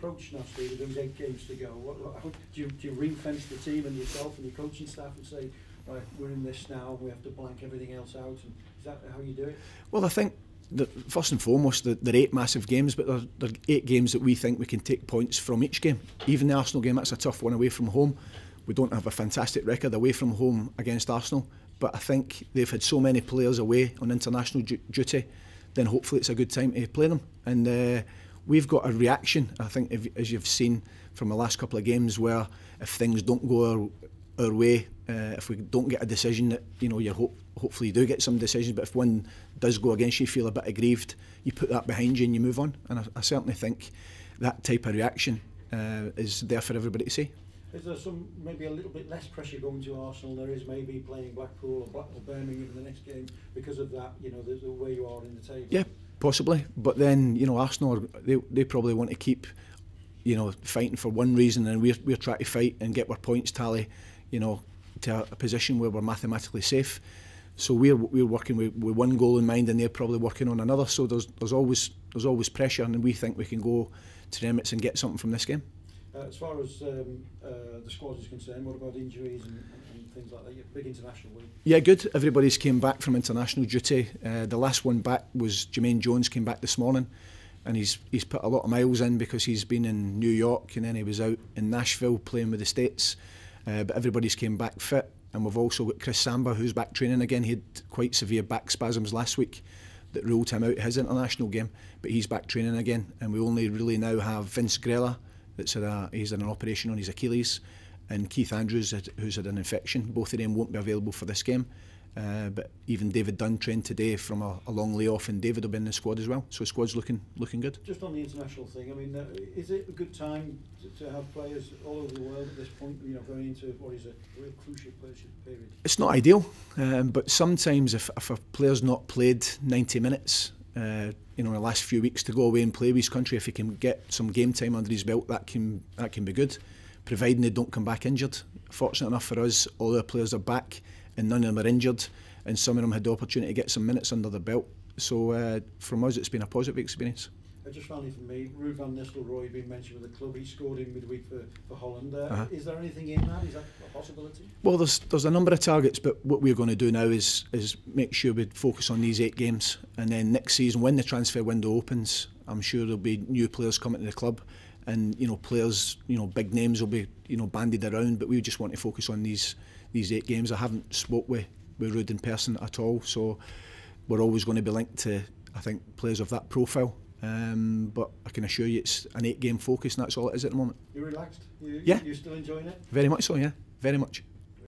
approach now, Steve, with those 8 games to go? How, do you ring-fence the team and yourself and your coaching staff and say, right, we're in this now, we have to blank everything else out? And is that how you do it? Well, I think that first and foremost, they're 8 massive games, but they're 8 games that we think we can take points from each game. Even the Arsenal game, that's a tough one away from home. We don't have a fantastic record away from home against Arsenal, but I think they've had so many players away on international duty, then hopefully it's a good time to play them. And we've got a reaction, I think, as you've seen from the last couple of games, where if things don't go our way, if we don't get a decision, that hopefully you do get some decisions, but if one does go against you, feel a bit aggrieved, you put that behind you and you move on. And I certainly think that type of reaction is there for everybody to see. Is there maybe a little bit less pressure going to Arsenal than there is maybe playing Blackpool or Birmingham in the next game because of that, the way you are in the table? Yeah, possibly. But then, Arsenal, they probably want to keep, fighting for one reason, and we're trying to fight and get our points tally, to a position where we're mathematically safe. So we're working with one goal in mind, and they're probably working on another. So there's always pressure, and we think we can go to the Emirates and get something from this game. As far as the squad is concerned, what about injuries and things like that? Big international week. Yeah, good. Everybody's came back from international duty. The last one back was Jermaine Jones, came back this morning, and he's put a lot of miles in because he's been in New York and then he was out in Nashville playing with the States. But everybody's came back fit, and we've also got Chris Samba, who's back training again. He had quite severe back spasms last week that ruled him out his international game, but he's back training again. And we only really now have Vince Grella, he's had an operation on his Achilles, and Keith Andrews, who's had an infection. Both of them won't be available for this game. But even David Dunn trained today from a long layoff, and David will be in the squad as well. So the squad's looking good. Just on the international thing, I mean, is it a good time to have players all over the world at this point? Going into what is a real crucial period. It's not ideal, but sometimes if a player's not played 90 minutes, in the last few weeks, to go away and play with his country, if he can get some game time under his belt, that can be good, providing they don't come back injured. Fortunate enough for us, all our players are back, and none of them are injured, and some of them had the opportunity to get some minutes under their belt. So from us, it's been a positive experience. Just finally for me, Ruud van Nistelrooy being mentioned with the club. He scored in midweek for Holland. Is there anything in that? Is that a possibility? Well, there's a number of targets, but what we're going to do now is make sure we focus on these 8 games, and then next season, when the transfer window opens, I'm sure there'll be new players coming to the club, and players, big names will be bandied around. But we just want to focus on these 8 games. I haven't spoke with Ruud in person at all, so we're always going to be linked to, I think, players of that profile. But I can assure you it's an 8-game focus, and that's all it is at the moment. You're relaxed? Yeah. You're still enjoying it? Very much so, yeah. Very much.